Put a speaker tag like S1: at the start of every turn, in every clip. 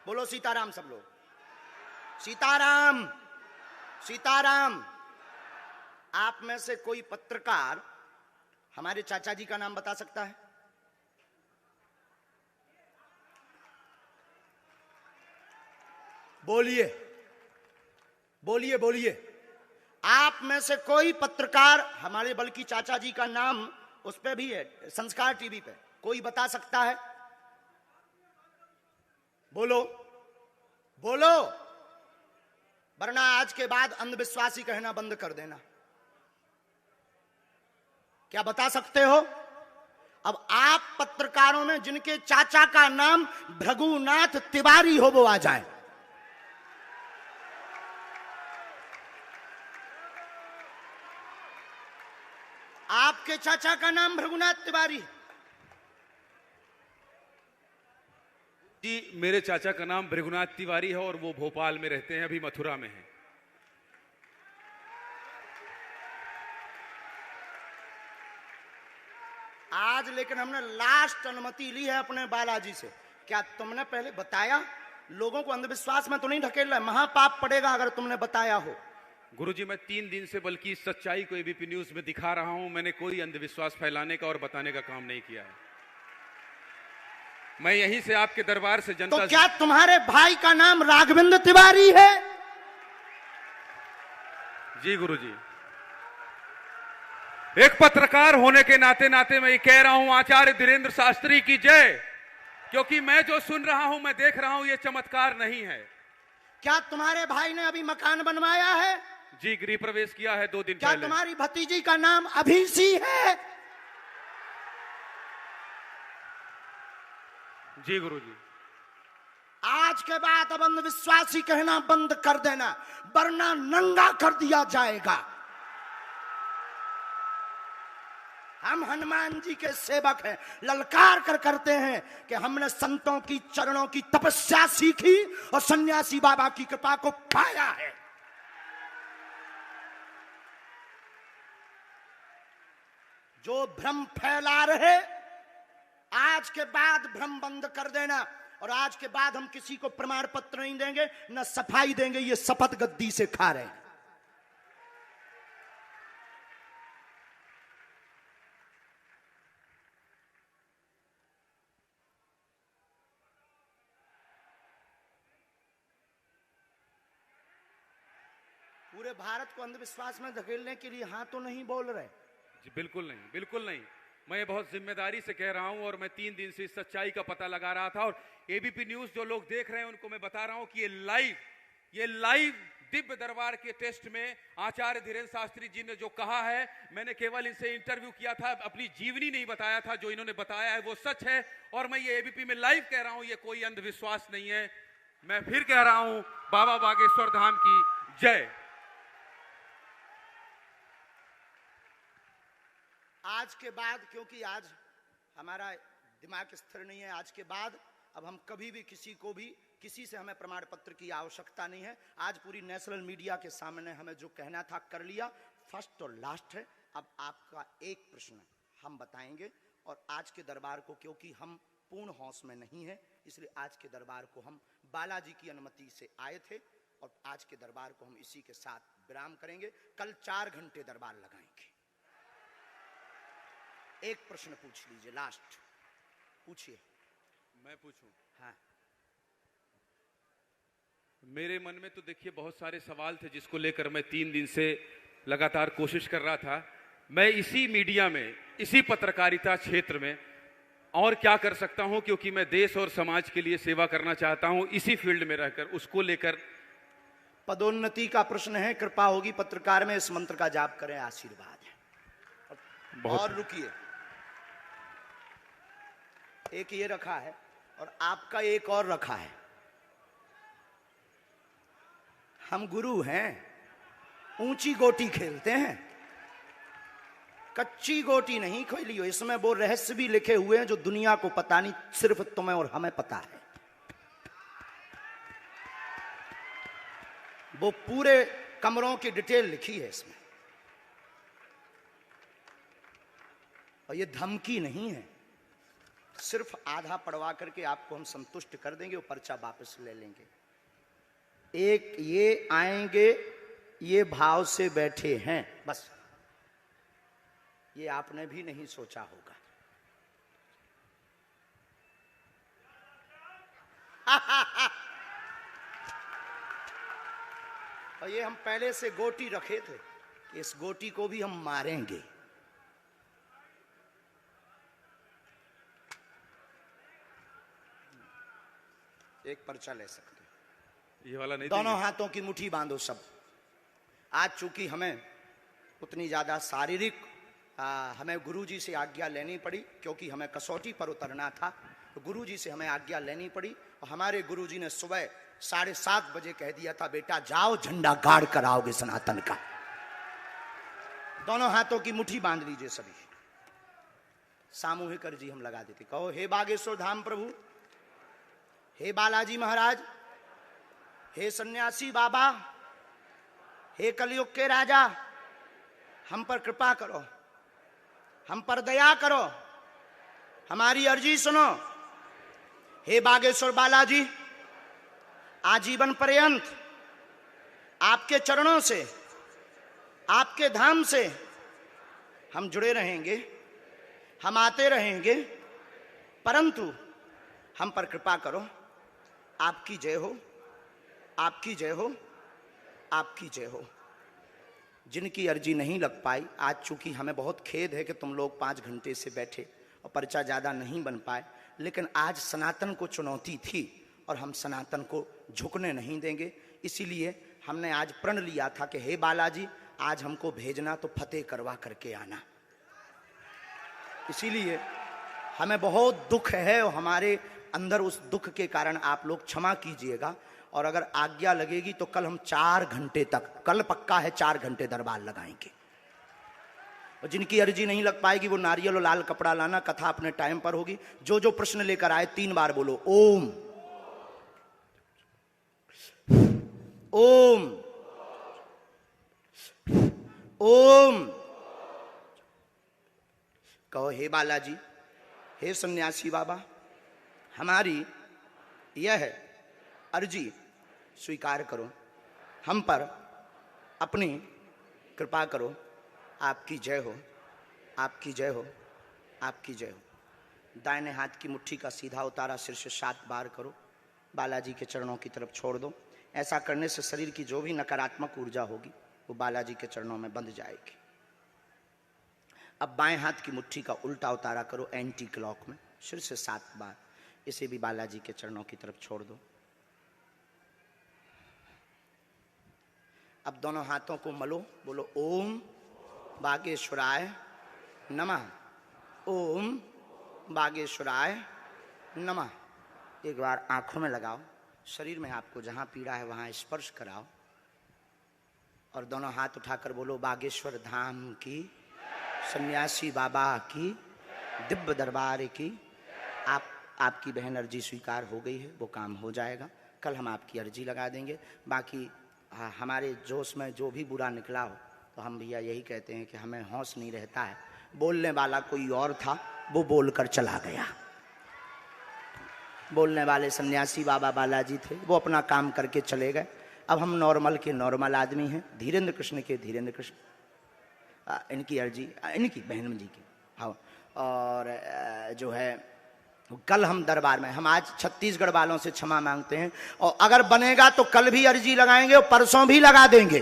S1: बोलो सीताराम सब लोग। सीताराम सीताराम। आप में से कोई पत्रकार हमारे चाचा जी का नाम बता सकता है? बोलिए बोलिए बोलिए। आप में से कोई पत्रकार हमारे बल्कि चाचा जी का नाम उस पे भी है, संस्कार टीवी पे, कोई बता सकता है? बोलो बोलो, वरना आज के बाद अंधविश्वासी कहना बंद कर देना। क्या बता सकते हो? अब आप पत्रकारों में जिनके चाचा का नाम भृगुनाथ तिवारी हो वो आ जाए। आपके चाचा का नाम भृगुनाथ तिवारी?
S2: जी, मेरे चाचा का नाम भृगुनाथ तिवारी है और वो भोपाल में रहते हैं, अभी मथुरा में हैं।
S1: आज लेकिन हमने लास्ट अनुमति ली है अपने बालाजी से। क्या तुमने पहले बताया? लोगों को अंधविश्वास में तो नहीं ढकेल रहा, महापाप पड़ेगा अगर तुमने बताया हो।
S2: गुरुजी, मैं 3 दिन से बल्कि इस सच्चाई को एबीपी न्यूज में दिखा रहा हूं। मैंने कोई अंधविश्वास फैलाने का और बताने का काम नहीं किया है। मैं यहीं से आपके दरबार से जनता
S1: तो क्या तुम्हारे भाई का नाम राघवेंद्र तिवारी है?
S2: जी गुरुजी, एक पत्रकार होने के नाते नाते मैं ये कह रहा हूं, आचार्य धीरेन्द्र शास्त्री की जय। क्योंकि मैं जो सुन रहा हूं, मैं देख रहा हूं, ये चमत्कार नहीं है।
S1: क्या तुम्हारे भाई ने अभी मकान बनवाया है?
S2: जी, गृह प्रवेश किया है 2 दिन
S1: क्या
S2: पहले।
S1: तुम्हारी भतीजी का नाम अभिषी है?
S2: जी गुरुजी।
S1: आज के बाद अब अंधविश्वासी कहना बंद कर देना, वरना नंगा कर दिया जाएगा। हम हनुमान जी के सेवक हैं, ललकार कर करते हैं कि हमने संतों की चरणों की तपस्या सीखी और सन्यासी बाबा की कृपा को पाया है। जो भ्रम फैला रहे, आज के बाद भ्रम बंद कर देना। और आज के बाद हम किसी को प्रमाण पत्र नहीं देंगे, न सफाई देंगे, ये शपथ गद्दी से खा रहे हैं। पूरे भारत को अंधविश्वास में धकेलने के लिए हाँ तो नहीं बोल रहे।
S2: जी बिल्कुल नहीं, बिल्कुल नहीं। मैं बहुत जिम्मेदारी से कह रहा हूं और मैं 3 दिन से इस सच्चाई का पता लगा रहा था। और एबीपी न्यूज जो लोग देख रहे हैं उनको मैं बता रहा हूं कि ये लाइव दिव्य दरबार के टेस्ट में आचार्य धीरेन्द्र शास्त्री जी ने जो कहा है, मैंने केवल इनसे इंटरव्यू किया था, अपनी जीवनी नहीं बताया था। जो इन्होंने बताया है वो सच है और मैं ये एबीपी में लाइव कह रहा हूं, ये कोई अंधविश्वास नहीं है। मैं फिर कह रहा हूं, बाबा बागेश्वर धाम की जय।
S1: आज के बाद, क्योंकि आज हमारा दिमाग स्थिर नहीं है, आज के बाद अब हम कभी भी किसी से हमें प्रमाण पत्र की आवश्यकता नहीं है। आज पूरी नेशनल मीडिया के सामने हमें जो कहना था कर लिया। फर्स्ट और लास्ट है। अब आपका एक प्रश्न हम बताएंगे और आज के दरबार को, क्योंकि हम पूर्ण होश में नहीं है, इसलिए आज के दरबार को हम बालाजी की अनुमति से आए थे और आज के दरबार को हम इसी के साथ विराम करेंगे। कल 4 घंटे दरबार लगाएंगे। एक प्रश्न पूछ लीजिए, लास्ट पूछिए।
S2: मैं पूछूं?
S1: हाँ।
S2: मेरे मन में तो देखिए बहुत सारे सवाल थे जिसको लेकर मैं 3 दिन से लगातार कोशिश कर रहा था। मैं इसी मीडिया में, इसी पत्रकारिता क्षेत्र में और क्या कर सकता हूं, क्योंकि मैं देश और समाज के लिए सेवा करना चाहता हूं इसी फील्ड में रहकर। उसको लेकर
S1: पदोन्नति का प्रश्न है, कृपा होगी पत्रकार में इस मंत्र का जाप करें, आशीर्वाद है। और रुकिए, एक ये रखा है और आपका एक और रखा है। हम गुरु हैं, ऊंची गोटी खेलते हैं, कच्ची गोटी नहीं खेली हो। इसमें वो रहस्य भी लिखे हुए हैं जो दुनिया को पता नहीं, सिर्फ तुम्हें और हमें पता है। वो पूरे कमरों की डिटेल लिखी है इसमें। और ये धमकी नहीं है, सिर्फ आधा पढ़वा करके आपको हम संतुष्ट कर देंगे, वो पर्चा वापस ले लेंगे। एक ये आएंगे, ये भाव से बैठे हैं, बस ये आपने भी नहीं सोचा होगा। और ये हम पहले से गोटी रखे थे, इस गोटी को भी हम मारेंगे। एक पर्चा ले सकते हैं,
S2: ये वाला नहीं
S1: दोनों
S2: देंगे?
S1: हाथों की मुट्ठी बांधो सब। आज चूंकि हमें उतनी ज्यादा शारीरिक हमें गुरुजी से आज्ञा लेनी पड़ी, क्योंकि हमें कसौटी पर उतरना था, तो गुरुजी से हमें आज्ञा लेनी पड़ी। और हमारे गुरुजी ने सुबह 7:30 बजे कह दिया था, बेटा जाओ झंडा गाड़ कर आओगे सनातन का। दोनों हाथों की मुट्ठी बांध लीजिए सभी। सामूहिक अर्जी हम लगा देते। कहो, हे बागेश्वर धाम प्रभु, हे बालाजी महाराज, हे सन्यासी बाबा, हे कलयुग के राजा, हम पर कृपा करो, हम पर दया करो, हमारी अर्जी सुनो। हे बागेश्वर बालाजी, आजीवन पर्यंत आपके चरणों से, आपके धाम से हम जुड़े रहेंगे, हम आते रहेंगे, परंतु हम पर कृपा करो। आपकी जय हो, आपकी जय हो, आपकी जय हो। जिनकी अर्जी नहीं लग पाई, आज चूंकि हमें बहुत खेद है कि तुम लोग 5 घंटे से बैठे और पर्चा ज़्यादा नहीं बन पाए, लेकिन आज सनातन को चुनौती थी और हम सनातन को झुकने नहीं देंगे। इसीलिए हमने आज प्रण लिया था कि हे बालाजी, आज हमको भेजना तो फतेह करवा करके आना। इसीलिए हमें बहुत दुख है और हमारे अंदर उस दुख के कारण आप लोग क्षमा कीजिएगा। और अगर आज्ञा लगेगी तो कल हम 4 घंटे तक, कल पक्का है 4 घंटे दरबार लगाएंगे। और जिनकी अर्जी नहीं लग पाएगी वो नारियल और लाल कपड़ा लाना, कथा अपने टाइम पर होगी। जो जो प्रश्न लेकर आए 3 बार बोलो ओम, ओम, ओम। कहो, हे बालाजी, हे सन्यासी बाबा, हमारी यह अर्जी स्वीकार करो, हम पर अपनी कृपा करो। आपकी जय हो, आपकी जय हो, आपकी जय हो। दाहिने हाथ की मुट्ठी का सीधा उतारा सिर से 7 बार करो, बालाजी के चरणों की तरफ छोड़ दो। ऐसा करने से शरीर की जो भी नकारात्मक ऊर्जा होगी वो बालाजी के चरणों में बंध जाएगी। अब बाएं हाथ की मुट्ठी का उल्टा उतारा करो एंटी क्लॉक में, सिर से 7 बार। इसे भी बालाजी के चरणों की तरफ छोड़ दो। अब दोनों हाथों को मलो, बोलो ओम बागेश्वराय नमः, ओम बागेश्वराय नमः। एक बार आंखों में लगाओ, शरीर में आपको जहां पीड़ा है वहां स्पर्श कराओ और दोनों हाथ उठाकर बोलो बागेश्वर धाम की, सन्यासी बाबा की, दिव्य दरबार की। आपकी बहन अर्जी स्वीकार हो गई है, वो काम हो जाएगा। कल हम आपकी अर्जी लगा देंगे। बाकी हमारे जोश में जो भी बुरा निकला हो तो हम भैया यही कहते हैं कि हमें होश नहीं रहता है। बोलने वाला कोई और था, वो बोलकर चला गया। बोलने वाले सन्यासी बाबा बालाजी थे, वो अपना काम करके चले गए। अब हम नॉर्मल के नॉर्मल आदमी हैं, धीरेन्द्र कृष्ण के धीरेन्द्र कृष्ण। इनकी अर्जी, इनकी बहन जी की, हाँ। और जो है कल हम दरबार में, हम आज छत्तीसगढ़ वालों से क्षमा मांगते हैं और अगर बनेगा तो कल भी अर्जी लगाएंगे और परसों भी लगा देंगे,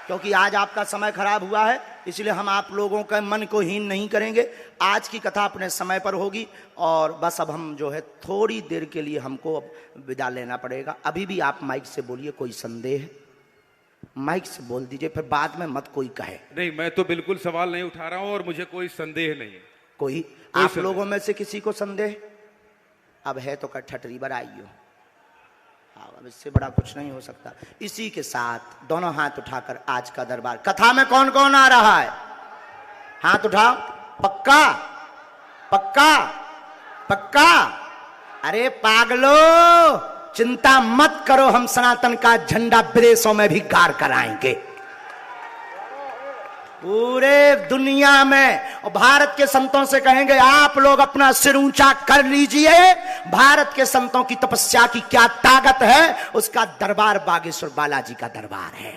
S1: क्योंकि आज आपका समय खराब हुआ है। इसलिए हम आप लोगों के मन को हीन नहीं करेंगे। आज की कथा अपने समय पर होगी और बस अब हम जो है थोड़ी देर के लिए हमको अब विदा लेना पड़ेगा। अभी भी आप माइक से बोलिए, कोई संदेह है माइक से बोल दीजिए, फिर बाद में मत कोई कहे।
S2: नहीं, मैं तो बिल्कुल सवाल नहीं उठा रहा हूं और मुझे कोई संदेह नहीं है।
S1: कोई आप लोगों में से किसी को संदेह? अब है तो कठठरी बराइयो, अब इससे बड़ा कुछ नहीं हो सकता। इसी के साथ दोनों हाथ उठाकर आज का दरबार, कथा में कौन कौन आ रहा है हाथ उठाओ। पक्का पक्का पक्का? अरे पागलो, चिंता मत करो, हम सनातन का झंडा विदेशों में भी गाड़ कर आएंगे। पूरे दुनिया में। और भारत के संतों से कहेंगे आप लोग अपना सिर ऊंचा कर लीजिए, भारत के संतों की तपस्या की क्या ताकत है, उसका दरबार बागेश्वर बालाजी का दरबार है।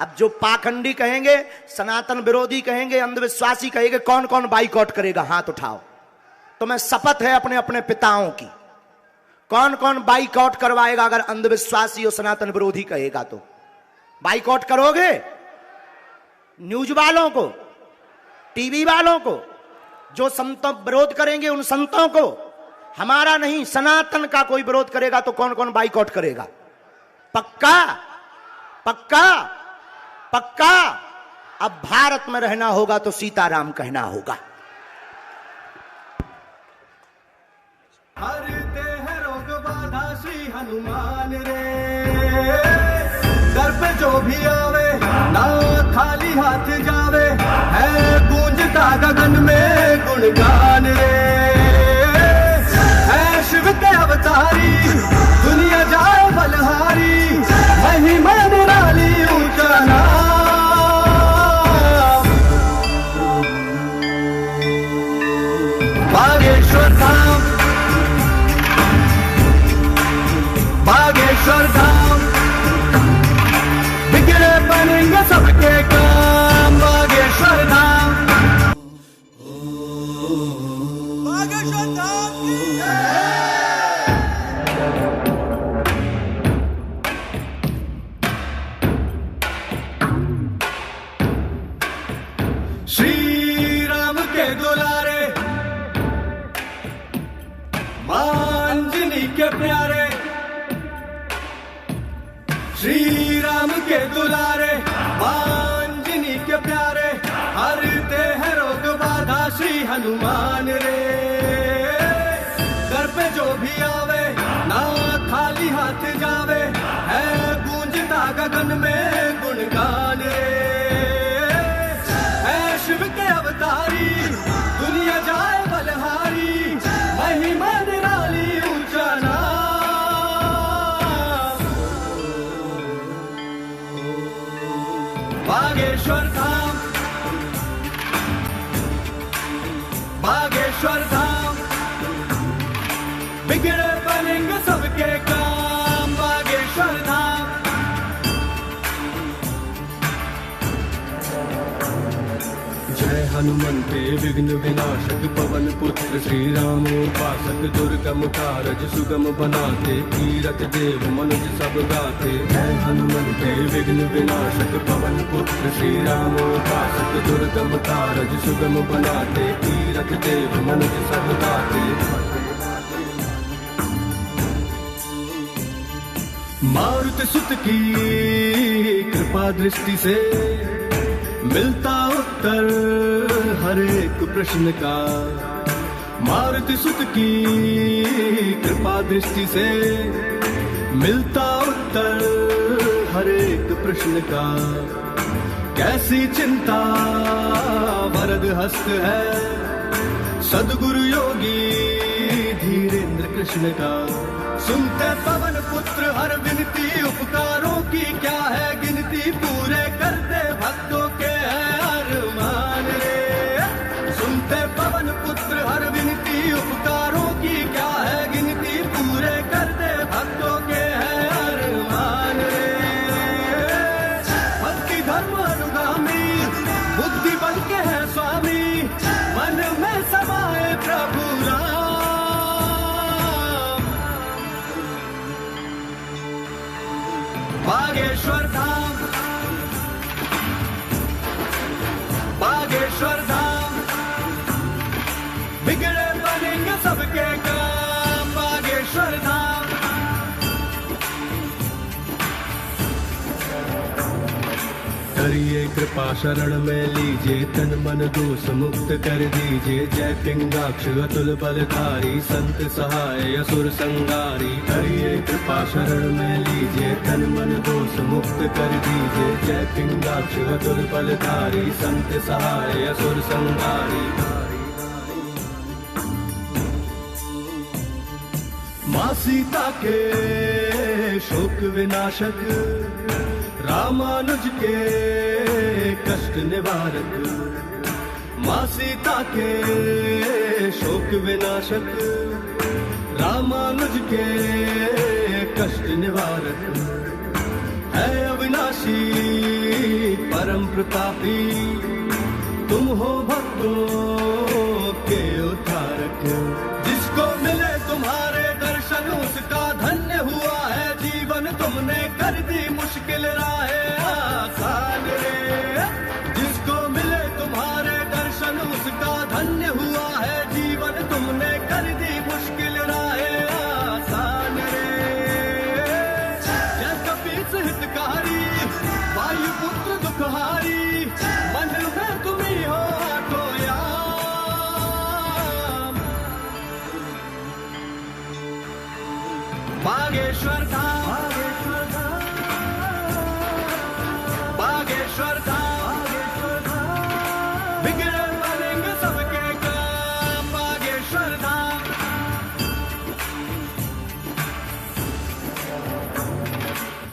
S1: अब जो पाखंडी कहेंगे, सनातन विरोधी कहेंगे, अंधविश्वासी कहेंगे, कौन कौन बाइकआउट करेगा, हाथ उठाओ। तो मैं शपथ है अपने अपने पिताओं की, कौन कौन बाइकआउट करवाएगा अगर अंधविश्वासी और सनातन विरोधी कहेगा तो? बाइकआउट करोगे? न्यूज वालों को, टीवी वालों को, जो संतों विरोध करेंगे उन संतों को, हमारा नहीं सनातन का कोई विरोध करेगा तो कौन कौन बाइकआउट करेगा? पक्का पक्का पक्का। अब भारत में रहना होगा तो सीताराम कहना होगा।
S3: हरते हैं रोग बाधा श्री हनुमान रे, दर पे जो भी आवे ना खाली हाथ जावे, है गूंजता गगन में गुणगान रे। है शिव के अवतारी दुनिया जाए बलहारी, महिमा निराली ऊंचा नाम। बागेश्वर धाम, बागेश्वर धाम, बिगड़े बनेंगे सबके काम। बागेश्वर धाम, बागेश्वर धाम की श्री राम के दुलारे, मांजनी के प्यारे, श्री राम के दुलारे, मांजनी के प्यारे, हरते हैं रोग बाधा श्री हनुमान रे। दर पे जो भी आवे ना खाली हाथ जावे, है गूंजता गगन में गुणगान रे। है शिव के अवतारी दुनिया जाए बलहारी, महिमा निराली ऊंचा नाम। बागेश्वर धाम, बागेश्वर धाम, बिगड़े बनेंगे सबके काम। बागेश्वर धाम, जय हनुमंते विघ्न विनाशक, पवन पुत्र श्री राम उपासक, दुर्गम कारज सुगम बनाते, तीरथ देव मनुज सब गाते। जय हनुमंते विघ्न विनाशक, पवन पुत्र श्री राम उपासक, दुर्गम कारज सुगम बनाते, तीरथ देव मनुज सब गाते। मारुति सुत की कृपा दृष्टि से मिलता उत्तर हर एक प्रश्न का। मारुति सुत की कृपा दृष्टि से मिलता उत्तर हर एक प्रश्न का। कैसी चिंता वरद हस्त है सद्गुरु योगी धीरेन्द्र कृष्ण का। सुनते पवन पुत्र हर विनती, उपकारों की क्या है गिनती, पूरे करते भक्तों के है अरमान रे। सुनते पवन पुत्र हर विनती, उपकारों की क्या है गिनती, पूरे करते भक्तों के है अरमान रे। भक्ति धर्म अनुगामी, बुद्धि बल के है स्वामी, मन में समाए प्रभु राम। बागेश्वर धाम, बागेश्वर धाम, बिगड़े बनेंगे सबके काम। बागेश्वर धाम, करिए कृपा शरण में लीजिए, तन मन दोष मुक्त कर दीजिए। जय पिंगाक्ष अतुल बलधारी, संत सहाय असुर संगारी। करिए कृपा शरण में लीजिए, तन मन दोष मुक्त कर दीजिए। जय पिंगाक्ष अतुल बलधारी, संत सहाय असुर संगारी। माँ सीता के शोक विनाशक, रामानुज के कष्ट निवारक, माँ सीता के शोक विनाशक। रामानुज के कष्ट निवारक है अविनाशी परम प्रतापी, तुम हो भक्तों के उद्धारक। जिसको मिले तुम्हारे दर्शन उसका धन्य हुआ है जीवन, तुमने कर दी मुश्किल राहें आसान रे। जिसको मिले तुम्हारे दर्शन उसका धन्य हुआ है जीवन, तुमने कर दी मुश्किल राहें आसान रे। जय कपीस हितकारी, वायुपुत्र दुखहारी, मन में तुम ही हो आठो याम। बागेश्वर धाम